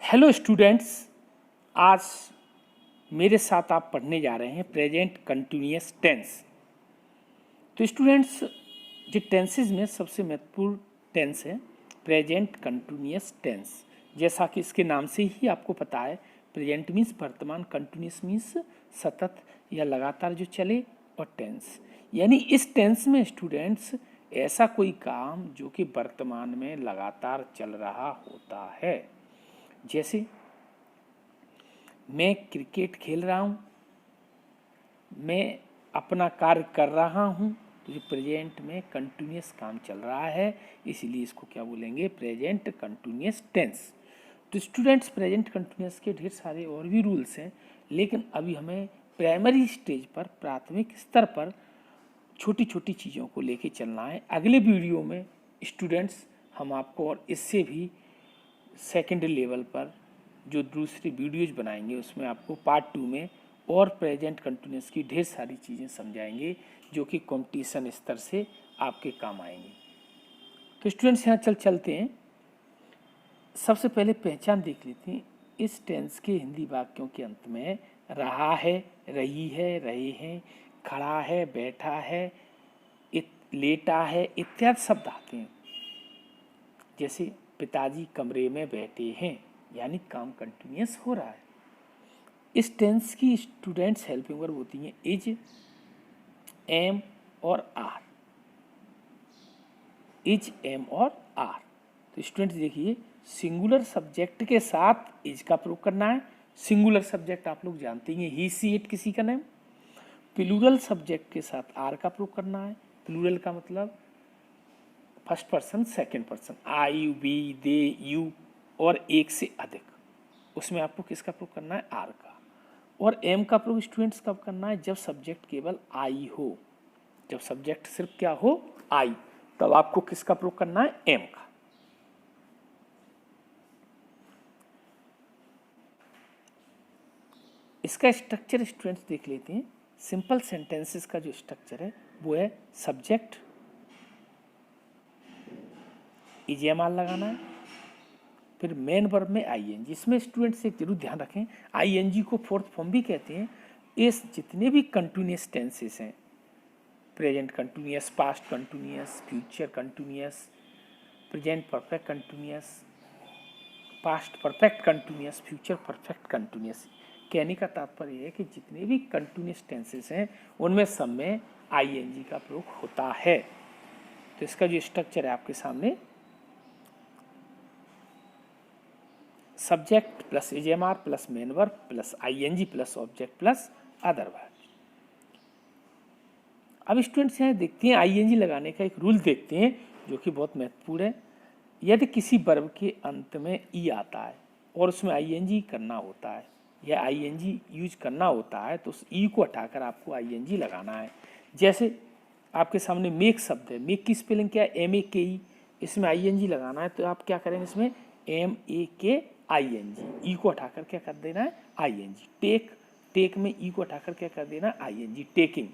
Hello students, आज मेरे साथ आप पढ़ने जा रहे हैं प्रेजेंट कंटिन्यूअस टेंस। तो स्टूडेंट्स, जो टेंसेज में सबसे महत्वपूर्ण टेंस है प्रेजेंट कंटिन्यूअस टेंस। जैसा कि इसके नाम से ही आपको पता है, प्रेजेंट मीन्स वर्तमान, कंटिन्यूअस मीन्स सतत या लगातार जो चले, और टेंस यानी इस टेंस में स्टूडेंट्स ऐसा कोई काम जो कि वर्तमान में लगातार चल रहा होता है। जैसे मैं क्रिकेट खेल रहा हूँ, मैं अपना कार्य कर रहा हूँ, तो ये प्रेजेंट में कंटिन्यूअस काम चल रहा है, इसीलिए इसको क्या बोलेंगे, प्रेजेंट कंटिन्यूअस टेंस। तो स्टूडेंट्स, प्रेजेंट कंटिन्यूअस के ढेर सारे और भी रूल्स हैं, लेकिन अभी हमें प्राइमरी स्टेज पर, प्राथमिक स्तर पर छोटी छोटी चीज़ों को लेके चलना है। अगले वीडियो में स्टूडेंट्स हम आपको और इससे भी सेकेंडरी लेवल पर जो दूसरी वीडियोज बनाएंगे उसमें आपको पार्ट 2 में और प्रेजेंट कंटिन्यूअस की ढेर सारी चीज़ें समझाएंगे जो कि कंपटीशन स्तर से आपके काम आएंगे। तो स्टूडेंट्स, यहाँ चलते हैं। सबसे पहले पहचान देख लेते हैं। इस टेंस के हिंदी वाक्यों के अंत में रहा है, रही है, रहे हैं, खड़ा है, बैठा है, लेटा है इत्यादि शब्द आते हैं। जैसे पिताजी कमरे में बैठे हैं, यानी काम कंटिन्यूअस हो रहा है। इस टेंस की स्टूडेंट्स हेल्पिंग वर्ब होती हैं इज, एम और आर। इज, एम और आर। तो स्टूडेंट्स देखिए, सिंगुलर सब्जेक्ट के साथ इज का प्रयोग करना है। सिंगुलर सब्जेक्ट आप लोग जानते हैं, ही, सी, इट किसी का नाम। प्लूरल सब्जेक्ट के साथ आर का प्रयोग करना है। प्लूरल का मतलब first person, second person, I, we, they, you और एक से अधिक, उसमें आपको किसका प्रयोग करना है, आर का। और एम का प्रयोग स्टूडेंट्स कब करना है, जब सब्जेक्ट केवल आई हो। जब सब्जेक्ट सिर्फ क्या हो, आई, तब आपको किसका प्रयोग करना है, एम का। इसका स्ट्रक्चर स्टूडेंट्स देख लेते हैं। सिंपल सेंटेंसेस का जो स्ट्रक्चर है वो है सब्जेक्ट, इजेमाल लगाना है, फिर मेन वर्ब में आईएनजी। इसमें स्टूडेंट्स एक जरूर ध्यान रखें, आईएनजी को फोर्थ फॉर्म भी कहते हैं। इस जितने भी कंटिन्यूअस टेंसेस हैं, present continuous, past continuous, future continuous, present perfect continuous, past perfect continuous, future perfect continuous, कहने का तात्पर्य है कि जितने भी कंटिन्यूअस टेंसेस हैं उनमें सब में आईएनजी का प्रयोग होता है। तो इसका जो स्ट्रक्चर है आपके सामने, subject plus is am are plus main verb plus ING plus object plus other verb. अब स्टूडेंट्स यहाँ देखते हैं, आईएनजी लगाने का एक रूल देखते हैं जो कि बहुत महत्वपूर्ण है। यदि किसी वर्ब के अंत में ई आता है और उसमें आईएनजी करना होता है या आईएनजी यूज करना होता है, तो उस ई को हटाकर आपको आईएनजी लगाना है। जैसे आपके सामने मेक शब्द है, मेक की स्पेलिंग क्या है, MAKE। इसमें आईएनजी लगाना है तो आप क्या करेंगे, इसमें MAKING, ई को हटाकर क्या कर देना है, आईएनजी। टेक, टेक में ई को हटाकर क्या कर देना, आईएनजी, टेकिंग।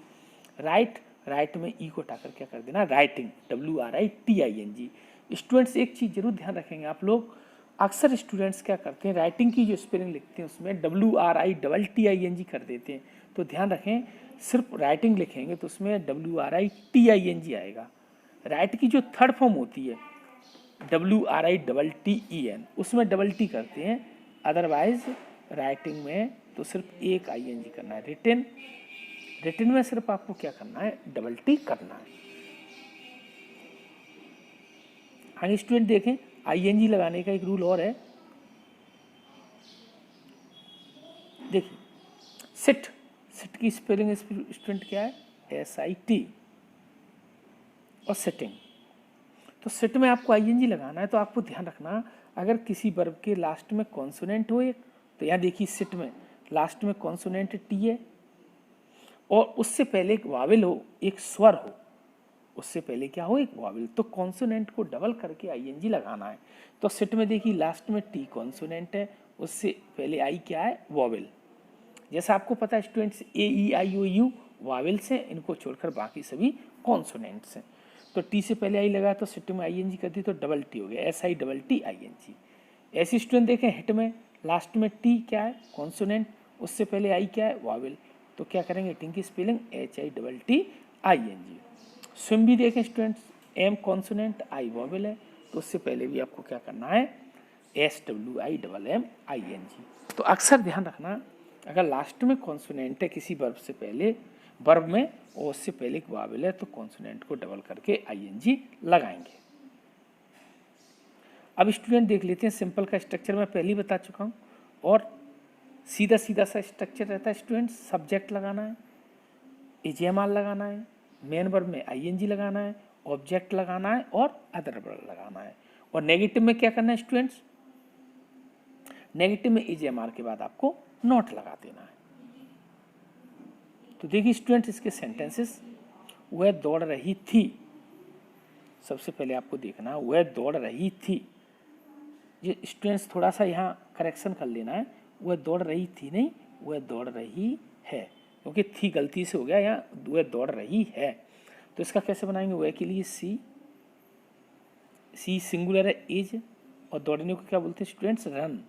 राइट, राइट में ई को हटाकर क्या कर देना, राइटिंग, WRITING। स्टूडेंट्स एक चीज़ जरूर ध्यान रखेंगे आप लोग, अक्सर स्टूडेंट्स क्या करते हैं, राइटिंग की जो स्पेलिंग लिखते हैं उसमें WRITTING कर देते हैं। तो ध्यान रखें, सिर्फ राइटिंग लिखेंगे तो उसमें WRITING आएगा। राइट की जो थर्ड फॉर्म होती है WRITTEN, उसमें डबल टी करते हैं। अदरवाइज राइटिंग में तो सिर्फ एक ING करना है। रिटन, रिटन में सिर्फ आपको क्या करना है, डबल टी करना है। आगे स्टूडेंट देखें, आईएनजी लगाने का एक रूल और है। देखिए, सिट, सिट की स्पेलिंग स्टूडेंट क्या है, SIT, और सिटिंग। तो सिट में आपको आईएनजी लगाना है, तो आपको ध्यान रखना, अगर किसी वर्ब के लास्ट में कॉन्सोनेंट हो एक, तो यहाँ देखिए सिट में लास्ट में कॉन्सोनेंट T है और उससे पहले एक वावेल हो, एक स्वर हो, उससे पहले क्या हो, एक वावेल, तो कॉन्सोनेंट को डबल करके आईएनजी लगाना है। तो सिट में देखिए लास्ट में T कॉन्सोनेंट है, उससे पहले आई क्या है, वावेल। जैसा आपको पता है स्टूडेंट्स, AEIOU वावेल्स हैं, इनको छोड़कर बाकी सभी कॉन्सोनेंट्स हैं। तो टी से पहले आई लगाया तो सिट में आईएनजी कर दी तो डबल टी हो गया, SITTING। ऐसे स्टूडेंट देखें हिट में लास्ट में टी क्या है कॉन्सोनेंट, उससे पहले आई क्या है वावेल, तो क्या करेंगे हिटिंग की स्पेलिंग HITTING। स्विम भी देखें स्टूडेंट्स, एम कॉन्सोनेंट आई वावेल है, तो उससे पहले भी आपको क्या करना है SWIMMING। तो अक्सर ध्यान रखना अगर लास्ट में कॉन्सोनेंट है किसी वर्ब से पहले, वर्ब में और उससे पहले एक वावेल है, तो कॉन्सोनेंट को डबल करके ING लगाएंगे। अब स्टूडेंट देख लेते हैं सिंपल का स्ट्रक्चर मैं पहले ही बता चुका हूँ, और सीधा सीधा सा स्ट्रक्चर रहता है स्टूडेंट, सब्जेक्ट लगाना है, इजेमाल लगाना है, मेन वर्ब में ING लगाना है, ऑब्जेक्ट लगाना है और अदर वर्ब लगाना है। और नेगेटिव में क्या करना है स्टूडेंट्स, नेगेटिव में इजेमाल के बाद आपको नॉट लगा देना है। तो देखिए स्टूडेंट्स इसके सेंटेंसेस, वह दौड़ रही थी, सबसे पहले आपको देखना वह दौड़ रही थी, ये स्टूडेंट्स थोड़ा सा यहाँ करेक्शन कर लेना है, वह दौड़ रही थी नहीं वह दौड़ रही है, क्योंकि थी गलती से हो गया, यहाँ वह दौड़ रही है। तो इसका कैसे बनाएंगे, वह के लिए सी सिंगुलर है इज, और दौड़ने को क्या बोलते हैं स्टूडेंट्स रन,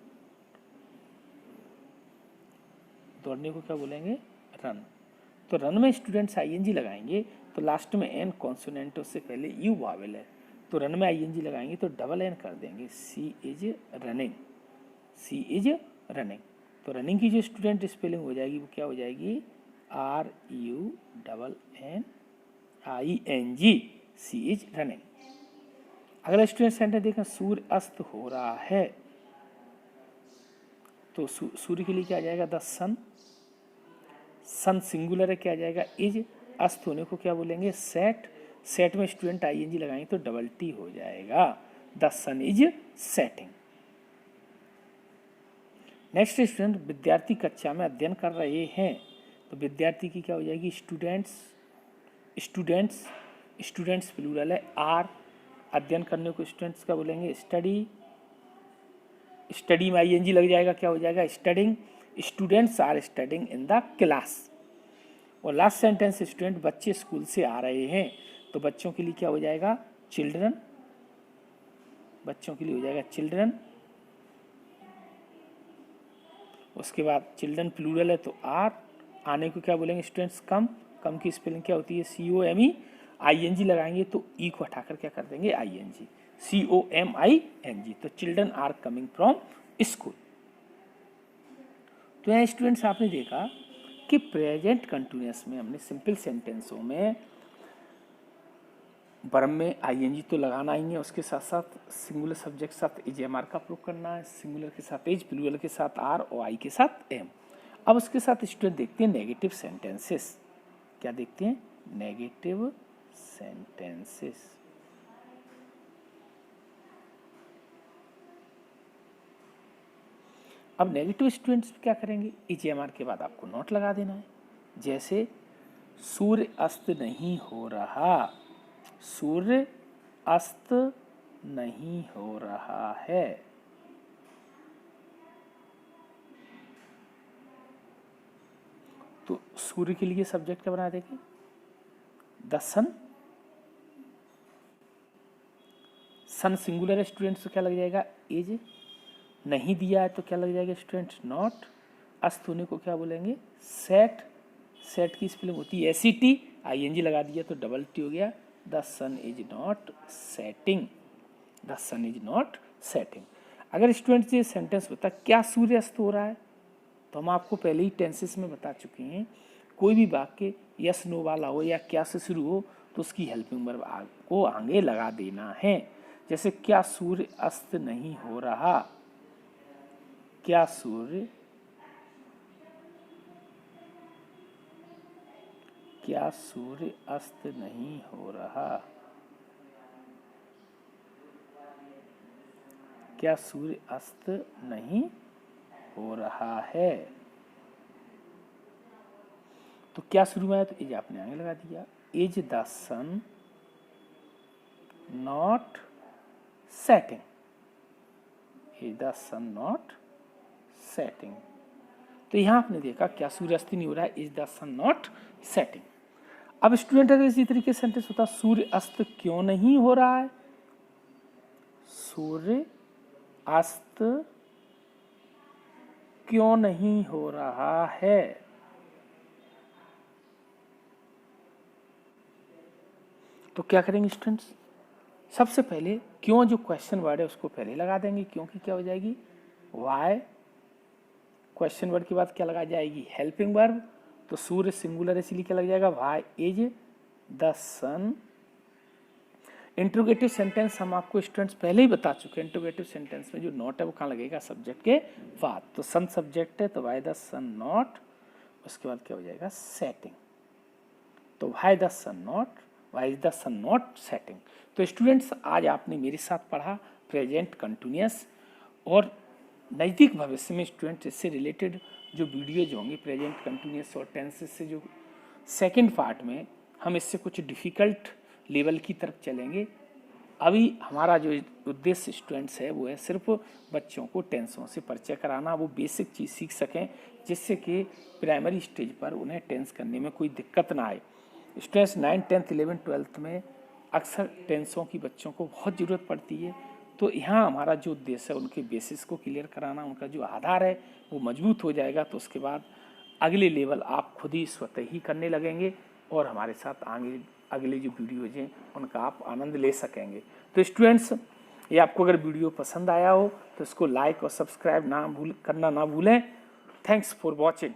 दौड़ने को क्या बोलेंगे रन। तो रन में स्टूडेंट्स ING लगाएंगे, तो लास्ट में एन कॉन्सोनेंट उससे पहले यू वावेल है, तो रन में ING लगाएंगे तो डबल एन कर देंगे, she is running, she is running. तो रनिंग की जो स्टूडेंट स्पेलिंग हो जाएगी वो क्या हो जाएगी RUNNING, सी इज रनिंग। अगला स्टूडेंट सेंटेंस देखें, सूर्य अस्त हो रहा है, तो सूर्य के लिए क्या आ जाएगा द सन, सन सिंगुलर है क्या आ जाएगा इज, अस्त होने को क्या बोलेंगे सेट, सेट में स्टूडेंट ING लगाएंगे तो डबल टी हो जाएगा, the sun is setting. Next student, विद्यार्थी कक्षा में अध्ययन कर रहे हैं, तो विद्यार्थी की क्या हो जाएगी स्टूडेंट्स, स्टूडेंट्स स्टूडेंट्स प्लूरल है आर, अध्ययन करने को स्टूडेंट्स का बोलेंगे स्टडी, स्टडी में ING लग जाएगा क्या हो जाएगा studying, students are studying in the class. और लास्ट सेंटेंस स्टूडेंट बच्चे स्कूल से आ रहे हैं, तो बच्चों के लिए क्या हो जाएगा चिल्ड्रन, बच्चों के लिए हो जाएगा चिल्ड्रन, उसके बाद चिल्ड्रन प्लूरल है तो आर, आने को क्या बोलेंगे स्टूडेंट्स कम, कम की स्पेलिंग क्या होती है COME, ING लगाएंगे तो ई को हटाकर क्या कर देंगे ING, COMING। तो children are coming from school. तो यहाँ स्टूडेंट्स आपने देखा कि प्रेजेंट कंटिन्यूअस में हमने सिंपल सेंटेंसों में वर्ब में ING तो लगाना ही है, उसके साथ साथ सिंगुलर सब्जेक्ट के साथ IJMR का प्रयोग करना है, सिंगुलर के साथ इज, प्लूरल के साथ आर और आई के साथ एम। अब उसके साथ स्टूडेंट देखते हैं नेगेटिव सेंटेंसेस, क्या देखते हैं नेगेटिव सेंटेंसेस। अब नेगेटिव स्टूडेंट्स क्या करेंगे IJMR के बाद आपको नोट लगा देना है, जैसे सूर्य अस्त नहीं हो रहा, सूर्य अस्त नहीं हो रहा है, तो सूर्य के लिए सब्जेक्ट क्या बना देंगे द सन, सन सिंगुलर है स्टूडेंट्स तो क्या लग जाएगा इज, नहीं दिया है तो क्या लग जाएगा स्टूडेंट्स नॉट, अस्त होने को क्या बोलेंगे सेट, सेट की स्पेलिंग होती है SET, ING लगा दिया तो डबल टी हो गया, the sun is not setting, the sun is not setting. अगर स्टूडेंट्स ये सेंटेंस बता क्या सूर्य अस्त हो रहा है, तो हम आपको पहले ही टेंसेस में बता चुके हैं, कोई भी वाक्य यस नो वाला हो या क्या से शुरू हो तो उसकी हेल्पिंग वर्ब को आगे लगा देना है। जैसे क्या सूर्य अस्त नहीं हो रहा, क्या सूर्य, क्या सूर्य अस्त नहीं हो रहा, क्या सूर्य अस्त नहीं हो रहा है, तो क्या शुरू में आया तो इज आपने आगे लगा दिया, is the sun not setting, is the sun not setting. तो यहां आपने देखा क्या सूर्य अस्त नहीं हो रहा है, is the sun not setting. अब स्टूडेंट अगर इसी तरीके से सेंटेंस होता सूर्य अस्त क्यों नहीं हो रहा है, सूर्य अस्त क्यों नहीं हो रहा है? तो क्या करेंगे स्टूडेंट्स, सबसे पहले क्यों जो क्वेश्चन वर्ड है उसको पहले लगा देंगे, क्योंकि क्या हो जाएगी वाई, क्वेश्चन वर्ड के बाद क्या लगा जाएगी हेल्पिंग वर्ब, तो सूर्य सिंगुलर इसलिए क्या लग जाएगा why is the sun. Interrogative sentence हम आपको स्टूडेंट्स पहले ही बता चुके हैं, इंट्रोगेटिव सेंटेंस में जो नॉट है वो कहाँ लगेगा सब्जेक्ट के बाद, तो सन सब्जेक्ट है तो वाई द सन नॉट, उसके बाद क्या हो जाएगा सेटिंग, तो why the sun not, why is the sun not setting. तो स्टूडेंट्स आज आपने मेरे साथ पढ़ा प्रेजेंट कंटिन्यूअस, और नज़दीक भविष्य में स्टूडेंट्स इससे रिलेटेड जो वीडियोज होंगी प्रेजेंट कंटिन्यूअस और टेंसेस से जो सेकंड पार्ट में हम इससे कुछ डिफ़िकल्ट लेवल की तरफ चलेंगे। अभी हमारा जो उद्देश्य स्टूडेंट्स है वो है सिर्फ बच्चों को टेंसों से परिचय कराना, वो बेसिक चीज़ सीख सकें जिससे कि प्राइमरी स्टेज पर उन्हें टेंस करने में कोई दिक्कत ना आए। स्टूडेंट्स 9, 10, 11, 12 में अक्सर टेंसों की बच्चों को बहुत ज़रूरत पड़ती है, तो यहाँ हमारा जो उद्देश्य है उनके बेसिस को क्लियर कराना, उनका जो आधार है वो मजबूत हो जाएगा, तो उसके बाद अगले लेवल आप खुद ही स्वतः ही करने लगेंगे और हमारे साथ आगे अगले जो वीडियोज हैं उनका आप आनंद ले सकेंगे। तो स्टूडेंट्स ये आपको अगर वीडियो पसंद आया हो तो इसको लाइक और सब्सक्राइब करना ना भूलें। Thanks for watching.